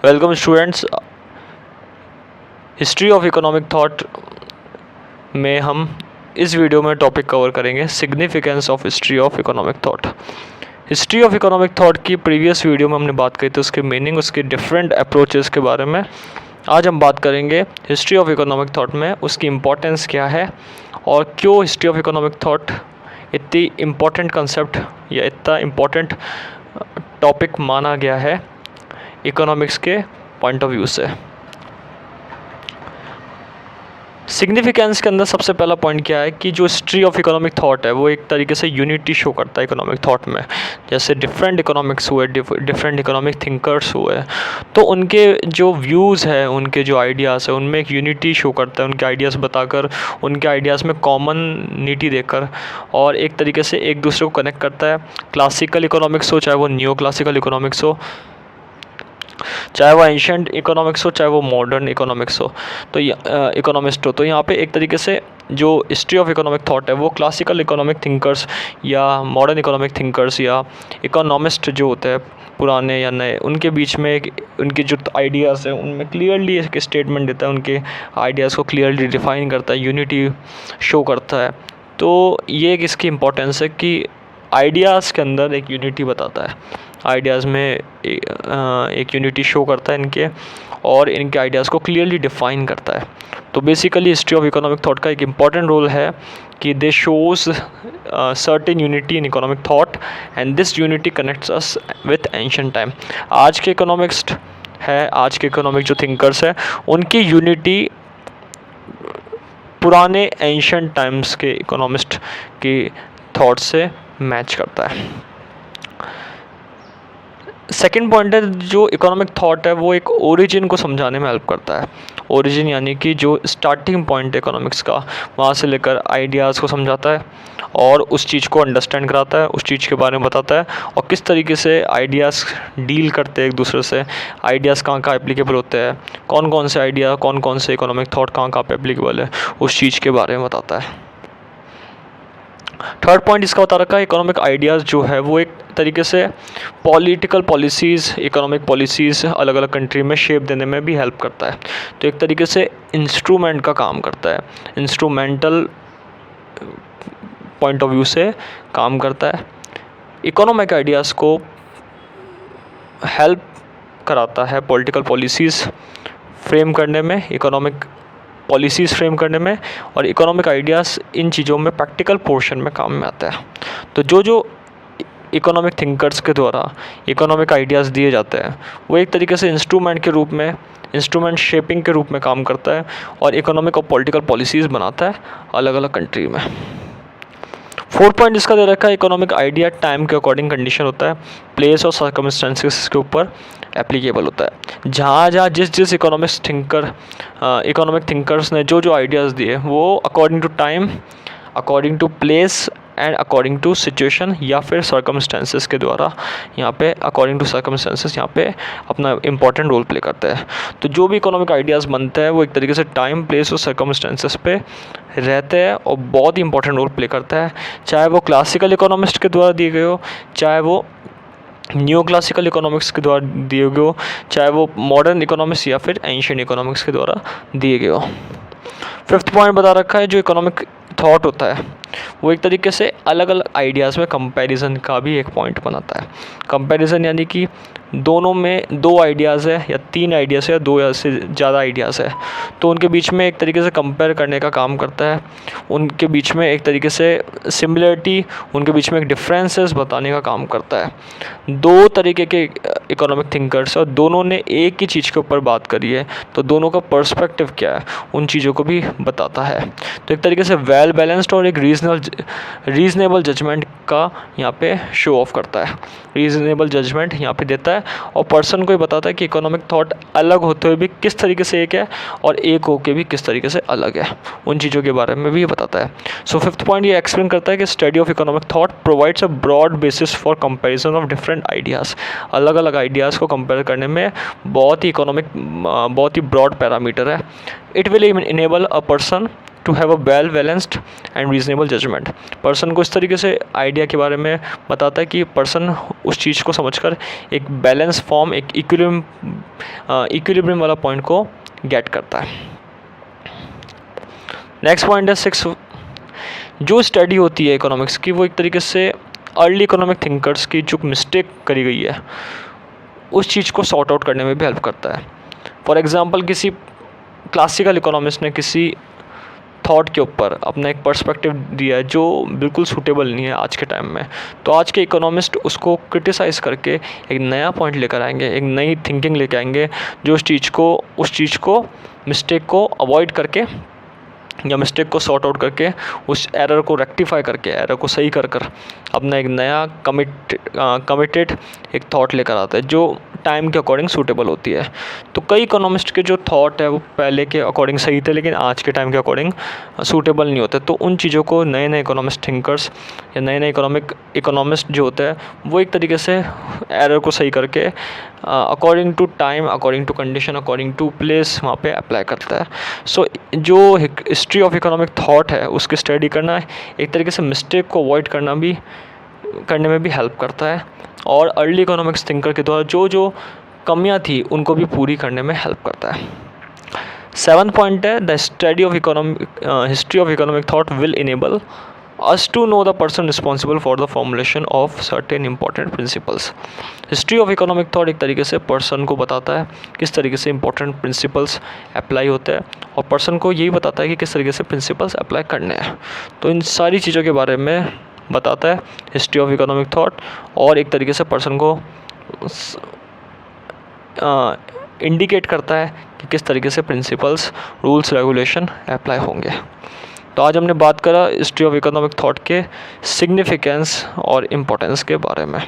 Welcome students. History of economic thought में हम इस वीडियो में टॉपिक कवर करेंगे significance of history of economic thought. History of economic thought की previous video में हमने बात की थी उसके मीनिंग, उसके डिफरेंट अप्रोचेस के बारे में। आज हम बात करेंगे हिस्ट्री ऑफ इकोनॉमिक थॉट में उसकी इम्पोर्टेंस क्या है और क्यों हिस्ट्री ऑफ इकोनॉमिक थॉट इतनी इम्पोर्टेंट कंसेप्ट या इतना इम्पोर्टेंट टॉपिक माना गया है इकोनॉमिक्स के पॉइंट ऑफ व्यू से। सिग्निफिकेंस के अंदर सबसे पहला पॉइंट क्या है कि जो हिस्ट्री ऑफ इकोनॉमिक थॉट है वो एक तरीके से यूनिटी शो करता है इकोनॉमिक थॉट में। जैसे डिफरेंट इकोनॉमिक्स हुए, डिफरेंट इकोनॉमिक थिंकर्स हुए, तो उनके जो व्यूज़ है, उनके जो आइडियाज़ है, उनमें एक यूनिटी शो करता है। उनके आइडियाज़ बताकर, उनके आइडियाज़ में कॉमनिटी देकर और एक तरीके से एक दूसरे को कनेक्ट करता है। क्लासिकल इकोनॉमिक्स हो, चाहे वो न्यू क्लासिकल इकोनॉमिक्स हो, चाहे वो एंशंट इकोनॉमिक्स हो, चाहे वो मॉडर्न इकोनॉमिक्स हो, तो इकोनॉमिस्ट हो, तो यहाँ पे एक तरीके से जो हिस्ट्री ऑफ इकोनॉमिक थॉट है वो क्लासिकल इकोनॉमिक थिंकर्स या मॉडर्न इकोनॉमिक थिंकर्स या इकोनॉमिस्ट जो होते हैं पुराने या नए, उनके बीच में एक उनके जो आइडियाज़ हैं उनमें क्लियरली एक स्टेटमेंट देता है, उनके आइडियाज़ को क्लियरली डिफाइन करता है, यूनिटी शो करता है। तो ये एक इसकी इम्पोर्टेंस है कि आइडियाज़ के अंदर एक यूनिटी बताता है, आइडियाज़ में एक यूनिटी शो करता है इनके, और इनके आइडियाज़ को क्लियरली डिफाइन करता है। तो basically history of economic thought का एक इम्पॉर्टेंट रोल है कि they shows certain unity in economic thought and this unity connects us with ancient time. आज के इकोनॉमिक्स्ट है, आज के इकोनॉमिक जो थिंकर्स है, उनकी यूनिटी पुराने एंशिएंट टाइम्स के इकोनॉमिस्ट की थॉट से मैच करता है। सेकेंड पॉइंट है, जो इकोनॉमिक थॉट है वो एक ओरिजिन को समझाने में हेल्प करता है। ओरिजिन यानी कि जो स्टार्टिंग पॉइंट है इकोनॉमिक्स का, वहाँ से लेकर आइडियाज़ को समझाता है और उस चीज़ को अंडरस्टैंड कराता है, उस चीज़ के बारे में बताता है और किस तरीके से आइडियाज़ डील करते हैं एक दूसरे से, आइडियाज़ कहाँ कहाँ एप्लीकेबल होते हैं, कौन कौन से आइडिया, कौन कौन से इकोनॉमिक थॉट कहाँ कहाँ पे एप्लीकेबल है, उस चीज़ के बारे में बताता है। थर्ड पॉइंट इसका बता रखा है, इकोनॉमिक आइडियाज़ जो है वो एक तरीके से पॉलिटिकल पॉलिसीज़, इकोनॉमिक पॉलिसीज़ अलग अलग कंट्री में शेप देने में भी हेल्प करता है। तो एक तरीके से इंस्ट्रूमेंट का काम करता है, इंस्ट्रूमेंटल पॉइंट ऑफ व्यू से काम करता है। इकोनॉमिक आइडियाज़ को हेल्प कराता है पॉलिटिकल पॉलिसीज़ फ्रेम करने में, इकोनॉमिक पॉलिसीज़ फ्रेम करने में, और इकोनॉमिक आइडियाज़ इन चीज़ों में प्रैक्टिकल पोर्शन में काम में आता है। तो जो इकोनॉमिक थिंकर्स के द्वारा इकोनॉमिक आइडियाज़ दिए जाते हैं वो एक तरीके से इंस्ट्रूमेंट के रूप में, इंस्ट्रूमेंट शेपिंग के रूप में काम करता है और इकोनॉमिक और पॉलिटिकल पॉलिसीज़ बनाता है अलग अलग कंट्री में। फोर्थ पॉइंट इसका दे रखा है, इकोनॉमिक आइडिया टाइम के अकॉर्डिंग कंडीशन होता है, प्लेस और सर्कमस्टेंसेस के ऊपर एप्लीकेबल होता है। जहाँ जहाँ जिस इकोनॉमिक थिंकर्स ने जो आइडियाज़ दिए वो according to time, according to place and according to situation या फिर सर्कमस्टेंसेस के द्वारा यहाँ पे अकॉर्डिंग टू सर्कमस्टेंसेस यहाँ पे अपना इंपॉर्टेंट रोल प्ले करता है। तो जो भी इकोनॉमिक आइडियाज़ बनते हैं वो एक तरीके से टाइम, प्लेस और सर्कमस्टेंसेस पे रहते हैं और बहुत ही इंपॉर्टेंट रोल प्ले करता है, चाहे वो क्लासिकल इकोनॉमिस्ट के द्वारा दिए गए हो, चाहे वो न्यू क्लासिकल इकोनॉमिक्स के द्वारा दिए गए हो, चाहे वो मॉडर्न इकोनॉमिक्स या फिर एंशिएंट इकोनॉमिक्स के द्वारा दिए गए हो। फिफ्थ पॉइंट बता रखा है, जो इकोनॉमिक थॉट होता है वो एक तरीके से अलग अलग आइडियाज़ में कंपैरिजन का भी एक पॉइंट बनाता है। कंपैरिजन यानी कि दोनों में दो आइडियाज़ है या तीन आइडियाज़ है या दो या से ज़्यादा आइडियाज़ है, तो उनके बीच में एक तरीके से कंपेयर करने का काम करता है, उनके बीच में एक तरीके से सिमिलरिटी, उनके बीच में एक डिफरेंसेस बताने का काम करता है। दो तरीके के इकोनॉमिक थिंकर्स और दोनों ने एक ही चीज़ के ऊपर बात करी है, तो दोनों का पर्सपेक्टिव क्या है उन चीज़ों को भी बताता है। तो एक तरीके से वेल बैलेंस्ड और एक रीज़नेबल जजमेंट का यहाँ पे शो ऑफ करता है, रीज़नेबल जजमेंट यहाँ पे देता है और पर्सन को ये बताता है कि इकोनॉमिक थॉट अलग होते हुए भी किस तरीके से एक है और एक होके भी किस तरीके से अलग है, उन चीज़ों के बारे में भी ये बताता है। सो फिफ्थ पॉइंट ये एक्सप्लेन करता है कि study of economic thought provides a broad basis for comparison of different ideas. अलग अलग आइडियाज़ को कंपेयर करने में बहुत ही ब्रॉड पैरामीटर है। It will enable a person to have a well balanced and reasonable judgement. Person को इस तरीके से आइडिया के बारे में बताता है कि पर्सन उस चीज़ को समझकर एक बैलेंस फॉर्म, एक इक्विलिब्रियम वाला पॉइंट को गेट करता है। नेक्स्ट पॉइंट है 6। जो स्टडी होती है इकोनॉमिक्स की, वो एक तरीके से अर्ली इकोनॉमिक थिंकर्स की जो मिस्टेक करी गई है उस चीज़ को सॉर्ट आउट करने में भी हेल्प करता है। फॉर एग्ज़ाम्पल, किसी क्लासिकल इकोनॉमिस्ट ने किसी थॉट के ऊपर अपना एक पर्सपेक्टिव दिया है जो बिल्कुल सूटेबल नहीं है आज के टाइम में, तो आज के इकोनॉमिस्ट उसको क्रिटिसाइज़ करके एक नया पॉइंट लेकर आएंगे, एक नई थिंकिंग लेकर आएंगे जो उस चीज़ को मिस्टेक को अवॉइड करके या मिस्टेक को सॉर्ट आउट करके उस एरर को रेक्टिफाई करके, एरर को सही कर अपना एक नया कमिटेड एक थॉट लेकर आता है जो टाइम के अकॉर्डिंग सूटेबल होती है। तो कई इकोनॉमिस्ट के जो थॉट है वो पहले के अकॉर्डिंग सही थे लेकिन आज के टाइम के अकॉर्डिंग सूटेबल नहीं होते। तो उन चीज़ों को नए नए इकोनॉमिस्ट थिंकर्स या नए नए इकोनॉमिस्ट जो होते हैं वो एक तरीके से एरर को सही करके according to time, according to condition, according to place वहाँ पे अप्लाई करता है। सो जो हिस्ट्री ऑफ इकोनॉमिक थॉट है उसकी स्टडी करना एक तरीके से मिस्टेक को अवॉइड करने में भी हेल्प करता है और अर्ली इकोनॉमिक्स थिंकर के द्वारा जो कमियां थी उनको भी पूरी करने में हेल्प करता है। 7th पॉइंट है the study of history of economic thought will enable us to know the person responsible for the formulation of certain important principles। History of economic thought एक तरीके से पर्सन को बताता है किस तरीके से इंपॉर्टेंट प्रिंसिपल्स अप्लाई होते हैं और पर्सन को यही बताता है कि किस तरीके से प्रिंसिपल्स अप्लाई करने हैं। तो इन सारी चीज़ों के बारे में बताता है हिस्ट्री ऑफ इकोनॉमिक थॉट और एक तरीके से पर्सन को इंडिकेट करता है कि किस तरीके से प्रिंसिपल्स, रूल्स, रेगुलेशन अप्लाई होंगे। तो आज हमने बात करा हिस्ट्री ऑफ इकोनॉमिक थॉट के सिग्निफिकेंस और इम्पोर्टेंस के बारे में।